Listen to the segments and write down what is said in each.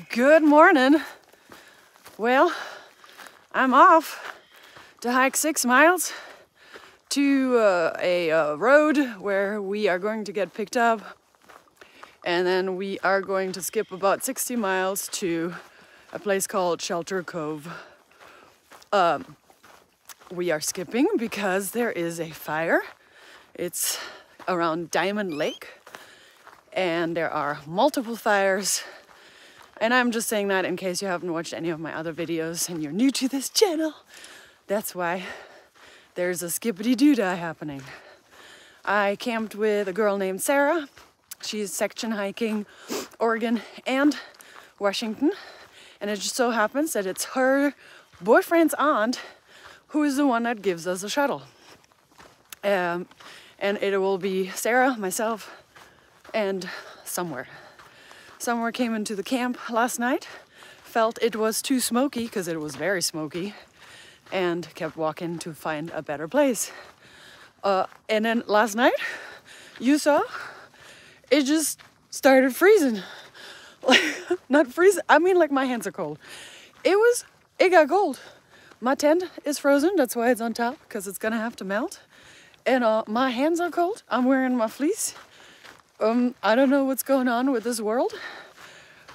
Good morning. Well, I'm off to hike 6 miles to a road where we are going to get picked up, and then we are going to skip about 60 miles to a place called Shelter Cove. We are skipping because there is a fire. It's around Diamond Lake, and there are multiple fires. And I'm just saying that in case you haven't watched any of my other videos and you're new to this channel. That's why there's a skippity-doo-dah happening. I camped with a girl named Sarah. She's section hiking Oregon and Washington. And it just so happens that it's her boyfriend's aunt who is the one that gives us a shuttle. And it will be Sarah, myself, and Somewhere came into the camp last night, felt it was too smoky, because it was very smoky, and kept walking to find a better place. And then last night, you saw, it just started freezing. Like, not freezing, I mean like my hands are cold. It got cold. My tent is frozen, that's why it's on top, because it's gonna have to melt. And my hands are cold, I'm wearing my fleece. I don't know what's going on with this world,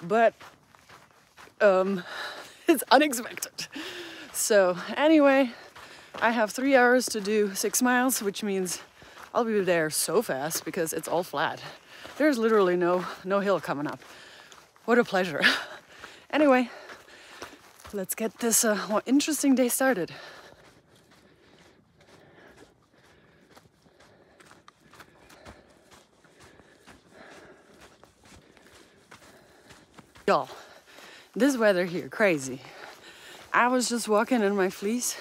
but it's unexpected. So anyway, I have 3 hours to do 6 miles, which means I'll be there so fast because it's all flat. There's literally no hill coming up. What a pleasure. Anyway, let's get this interesting day started. Y'all, this weather here, crazy. I was just walking in my fleece.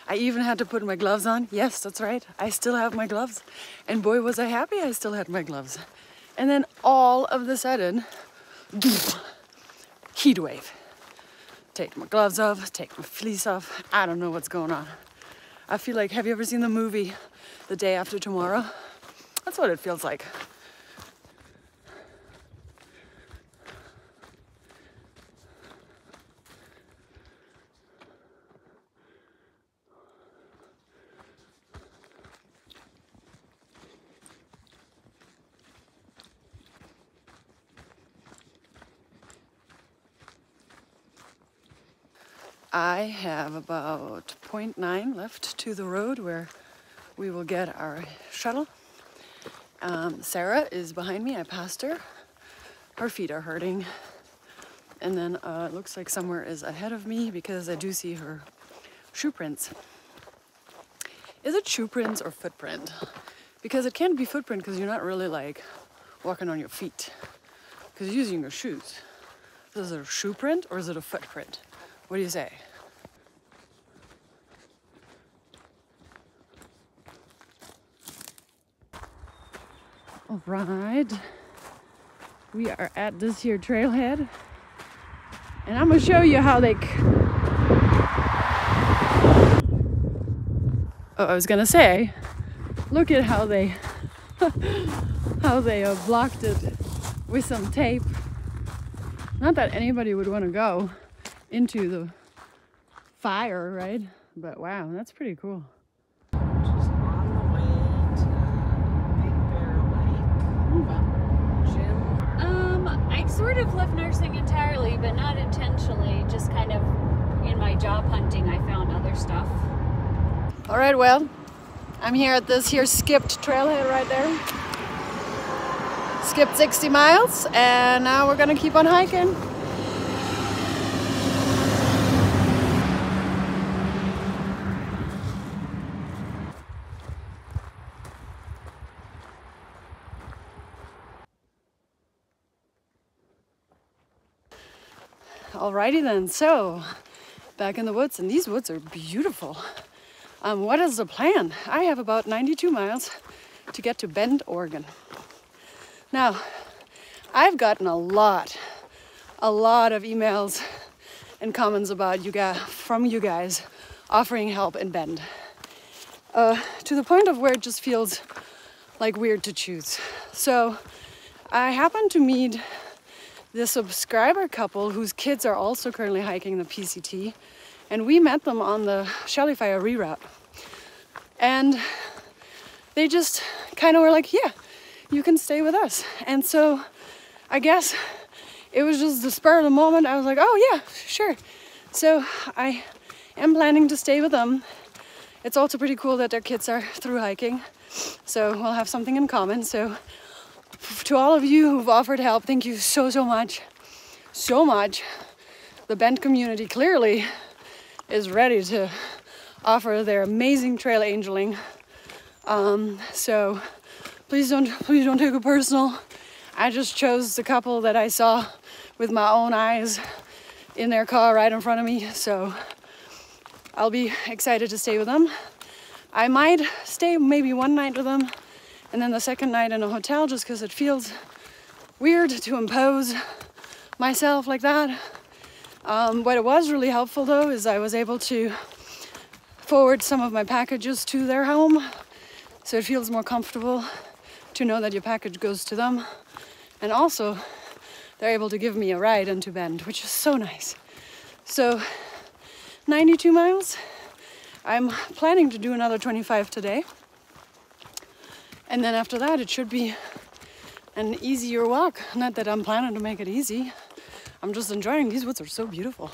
I even had to put my gloves on. Yes, that's right. I still have my gloves. And boy, was I happy I still had my gloves. And then all of a sudden, heat wave. Take my gloves off, take my fleece off. I don't know what's going on. I feel like, have you ever seen the movie The Day After Tomorrow? That's what it feels like. I have about 0.9 left to the road where we will get our shuttle. Sarah is behind me. I passed her. Her feet are hurting. And then it looks like Somewhere is ahead of me because I do see her shoe prints. Is it shoe prints or footprint? Because it can't be footprint because you're not really like walking on your feet because you're using your shoes. Is it a shoe print or is it a footprint? What do you say? All right, we are at this here trailhead, and I'm gonna show you how they. I was gonna say, look at how they blocked it with some tape. Not that anybody would want to go into the fire, right? But wow, that's pretty cool. Just on the way to Big Bear Lake. Jim? I sort of left nursing entirely, but not intentionally. Just kind of in my job hunting, I found other stuff. All right, well, I'm here at this here skipped trailhead right there. Skipped 60 miles, and now we're gonna keep on hiking. Alrighty then, so back in the woods, and these woods are beautiful. What is the plan? I have about 92 miles to get to Bend, Oregon. Now, I've gotten a lot of emails and comments about from you guys offering help in Bend. To the point of where it just feels like weird to choose. So I happened to meet the subscriber couple whose kids are also currently hiking the PCT, and we met them on the Shelley Fire reroute. And they just kind of were like, yeah, you can stay with us. And so I guess it was just the spur of the moment. I was like, oh yeah, sure. So I am planning to stay with them. It's also pretty cool that their kids are through hiking, so we'll have something in common. So to all of you who've offered help, thank you so much. So much. The Bend community clearly is ready to offer their amazing trail angeling. So please don't take it personal. I just chose the couple that I saw with my own eyes in their car right in front of me. So I'll be excited to stay with them. I might stay maybe one night with them and then the second night in a hotel, just because it feels weird to impose myself like that. What it was really helpful though is I was able to forward some of my packages to their home, so it feels more comfortable to know that your package goes to them. And also they're able to give me a ride into Bend, which is so nice. So 92 miles. I'm planning to do another 25 today. And then after that, it should be an easier walk. Not that I'm planning to make it easy. I'm just enjoying these woods are so beautiful.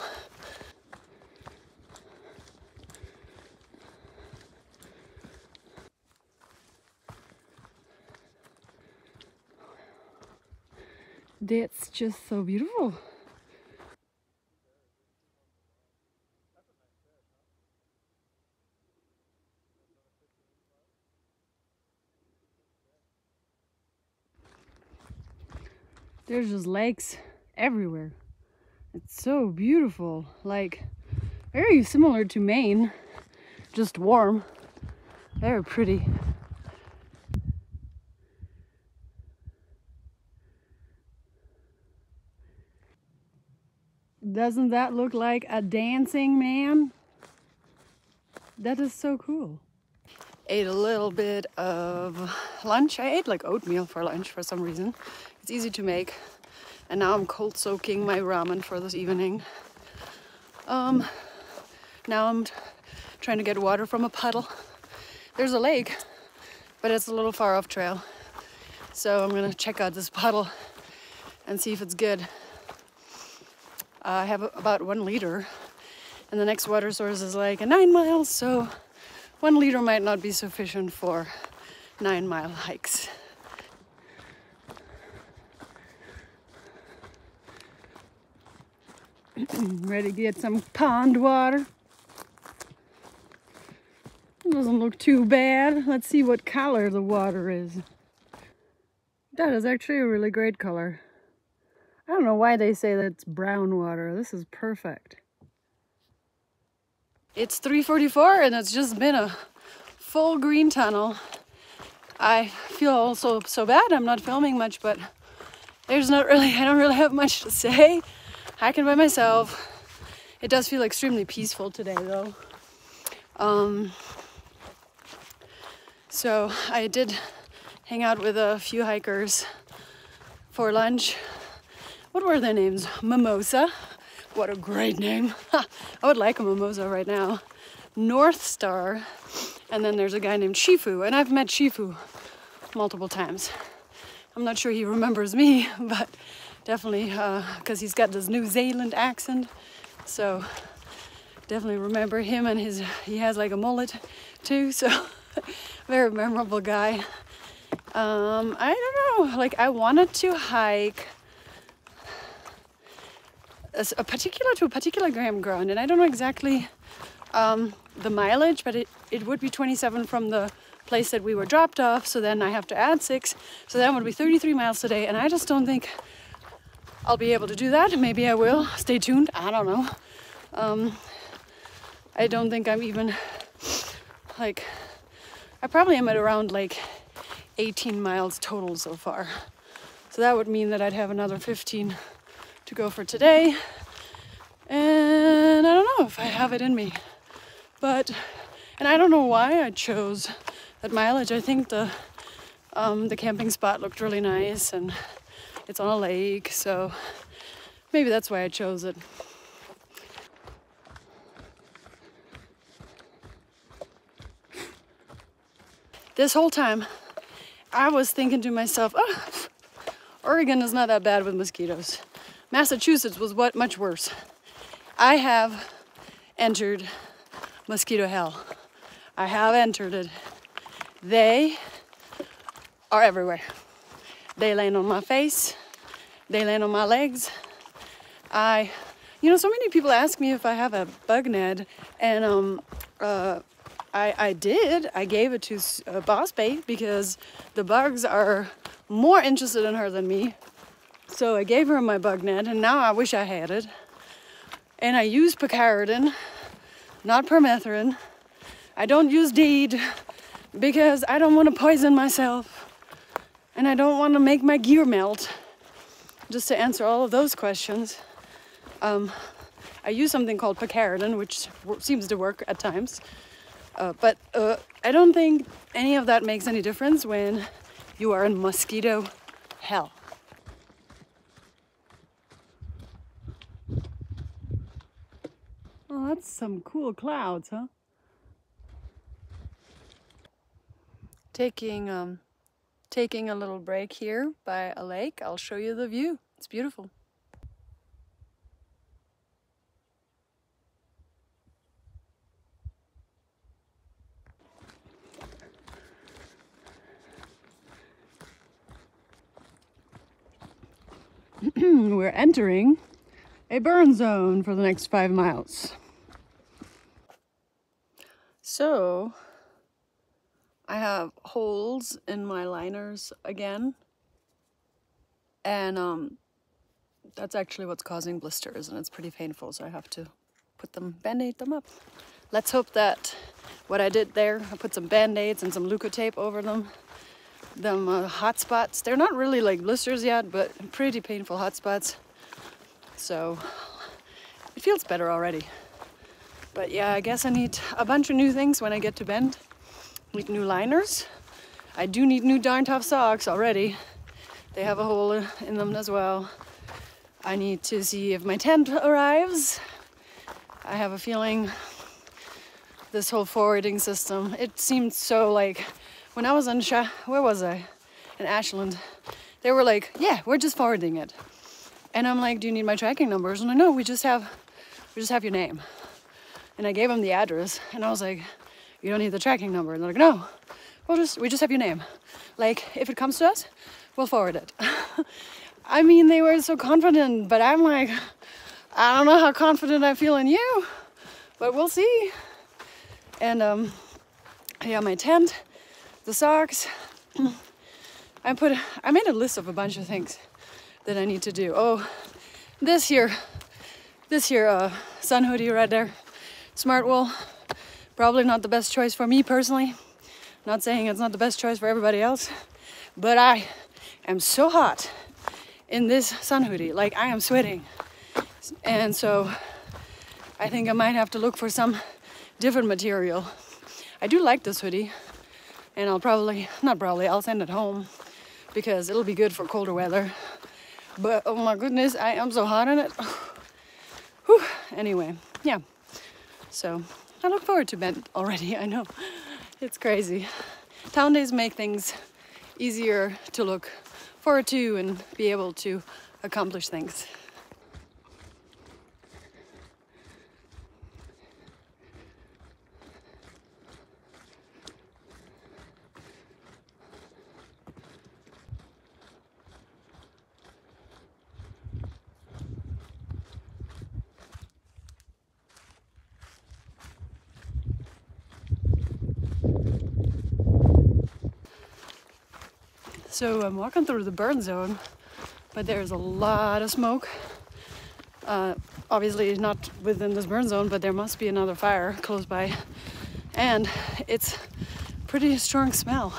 That's just so beautiful. There's just lakes everywhere. It's so beautiful, like very similar to Maine, just warm. Very pretty. Doesn't that look like a dancing man? That is so cool. Ate a little bit of lunch. I ate like oatmeal for lunch for some reason. It's easy to make. And now I'm cold soaking my ramen for this evening. Now I'm trying to get water from a puddle. There's a lake, but it's a little far off trail. So I'm gonna check out this puddle and see if it's good. I have about 1 liter, and the next water source is like 9 miles, so 1 liter might not be sufficient for 9-mile hikes. Ready to get some pond water. Doesn't look too bad. Let's see what color the water is. That is actually a really great color. I don't know why they say that it's brown water. This is perfect. It's 3:44 and it's just been a full green tunnel. I feel also so bad I'm not filming much, but I don't really have much to say. Hiking by myself. It does feel extremely peaceful today though. So I did hang out with a few hikers for lunch. What were their names? Mimosa. What a great name. I would like a mimosa right now. North Star. And then there's a guy named Shifu. And I've met Shifu multiple times. I'm not sure he remembers me, but definitely because he's got this New Zealand accent. So definitely remember him, and he has like a mullet too. So very memorable guy. I don't know, like I wanted to hike a particular campground, and I don't know exactly the mileage, but it would be 27 from the place that we were dropped off, so then I have to add 6, so that would be 33 miles today, and I just don't think I'll be able to do that. Maybe I will. Stay tuned. I don't know. I don't think I'm even like, I probably am at around like 18 miles total so far, so that would mean that I'd have another 15 to go for today, and I don't know if I have it in me, and I don't know why I chose that mileage. I think the camping spot looked really nice, and it's on a lake, so Maybe that's why I chose it. This whole time, I was thinking to myself, oh, Oregon is not that bad with mosquitoes. Massachusetts was much worse. I have entered mosquito hell. I have entered it. They are everywhere. They land on my face. They land on my legs. So many people ask me if I have a bug net, and I did. I gave it to Boss Bait because the bugs are more interested in her than me. So I gave her my bug net, and now I wish I had it. And I use picaridin, not permethrin. I don't use DEED because I don't want to poison myself, and I don't want to make my gear melt. Just to answer all of those questions, I use something called picaridin, which seems to work at times. But I don't think any of that makes any difference when you are in mosquito hell. Oh, that's some cool clouds, huh? Taking a little break here by a lake. I'll show you the view. It's beautiful. We're entering a burn zone for the next 5 miles. So, I have holes in my liners again, and that's actually what's causing blisters, and it's pretty painful, so I have to band-aid them up. Let's hope that what I did there, I put some band-aids and some Leukotape over them. Hot spots, they're not really like blisters yet, but pretty painful hot spots. So it feels better already. But yeah, I guess I need a bunch of new things when I get to Bend. I need new liners. I do need new darn tough socks already. They have a hole in them as well. I need to see if my tent arrives. I have a feeling this whole forwarding system, it seemed so like, when I was in where was I? In Ashland. They were like, yeah, we're just forwarding it. And I'm like, do you need my tracking numbers? And I know, we just have your name. And I gave them the address, and I was like, you don't need the tracking number. And they're like, no, we just have your name. Like, if it comes to us, we'll forward it. I mean, they were so confident, but I'm like, I don't know how confident I feel in you, but we'll see. And yeah, my tent, the socks. I made a list of a bunch of things that I need to do. Oh, this here sun hoodie right there, Smart Wool. Probably not the best choice for me personally. Not saying it's not the best choice for everybody else, but I am so hot in this sun hoodie, like I am sweating. And so I think I might have to look for some different material. I do like this hoodie, and I'll send it home because it'll be good for colder weather. But oh my goodness, I am so hot in it. Whew. Anyway, yeah. So I look forward to Bend already. I know, it's crazy. Town days make things easier to look forward to and be able to accomplish things. So I'm walking through the burn zone, but there's a lot of smoke. Obviously not within this burn zone, but there must be another fire close by. And it's pretty strong smell.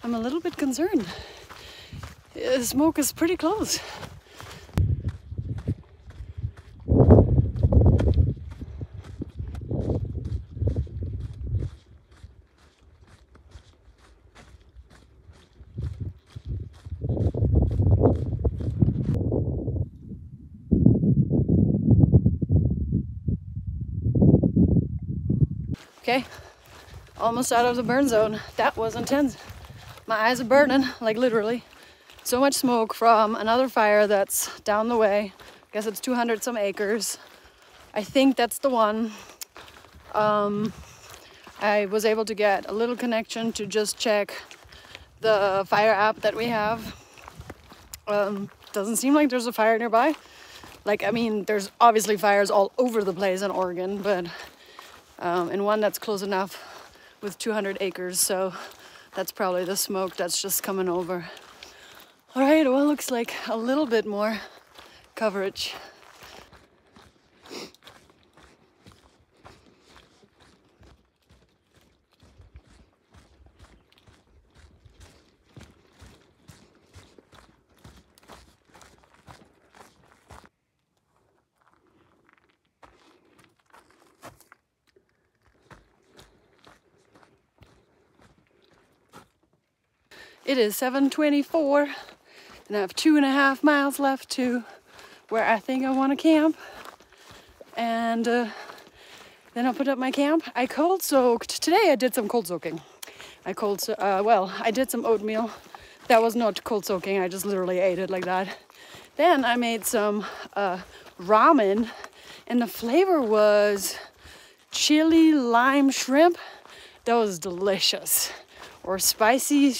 I'm a little bit concerned. The smoke is pretty close. Okay, almost out of the burn zone. That was intense. My eyes are burning, like literally. So much smoke from another fire that's down the way. I guess it's 200 some acres. I think that's the one. I was able to get a little connection to just check the fire app that we have. Doesn't seem like there's a fire nearby. Like, I mean, there's obviously fires all over the place in Oregon, but and one that's close enough with 200 acres, so that's probably the smoke that's just coming over. All right, well, looks like a little bit more coverage. It is 7:24, and I have 2.5 miles left to where I think I want to camp. And then I'll put up my camp. I cold soaked. Today I did some cold soaking. I did some oatmeal. That was not cold soaking. I just literally ate it like that. Then I made some ramen, and the flavor was chili lime shrimp. That was delicious. Or spicy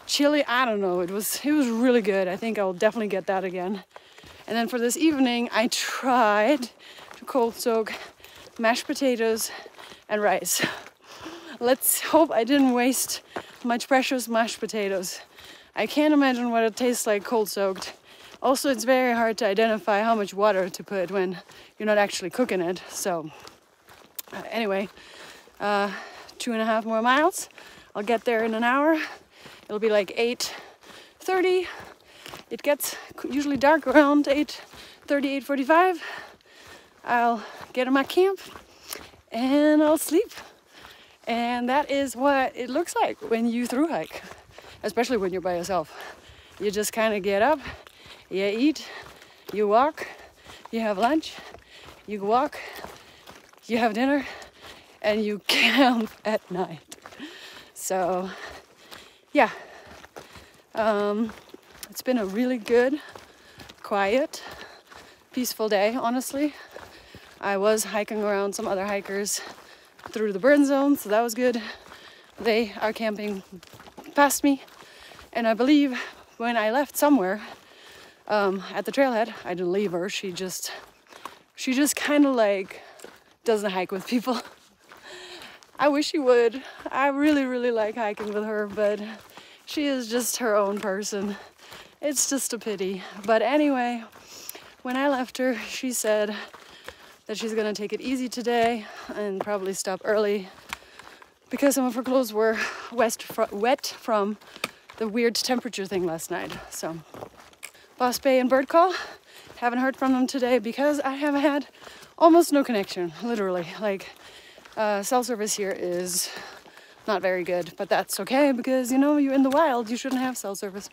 chili, I don't know. It was really good. I think I'll definitely get that again. And then for this evening, I tried to cold soak mashed potatoes and rice. Let's hope I didn't waste much precious mashed potatoes. I can't imagine what it tastes like cold soaked. Also, it's very hard to identify how much water to put when you're not actually cooking it. So anyway, 2.5 more miles. I'll get there in an hour. It'll be like 8:30. It gets usually dark around 8:30, 8:45. I'll get in my camp and I'll sleep. And that is what it looks like when you thru hike, especially when you're by yourself. You just kind of get up, you eat, you walk, you have lunch, you walk, you have dinner, and you camp at night. So yeah, it's been a really good, quiet, peaceful day, honestly. I was hiking around some other hikers through the burn zone, so that was good. They are camping past me, and I believe when I left somewhere at the trailhead, I didn't leave her. She just kind of like doesn't hike with people. I wish she would. I really, really like hiking with her, but she is just her own person. It's just a pity. But anyway, when I left her, she said that she's gonna take it easy today and probably stop early because some of her clothes were wet from the weird temperature thing last night. So, Boss Bay and Bird Call, haven't heard from them today because I have had almost no connection, literally. Like, cell service here is not very good, but that's okay because, you know, you're in the wild, you shouldn't have cell service.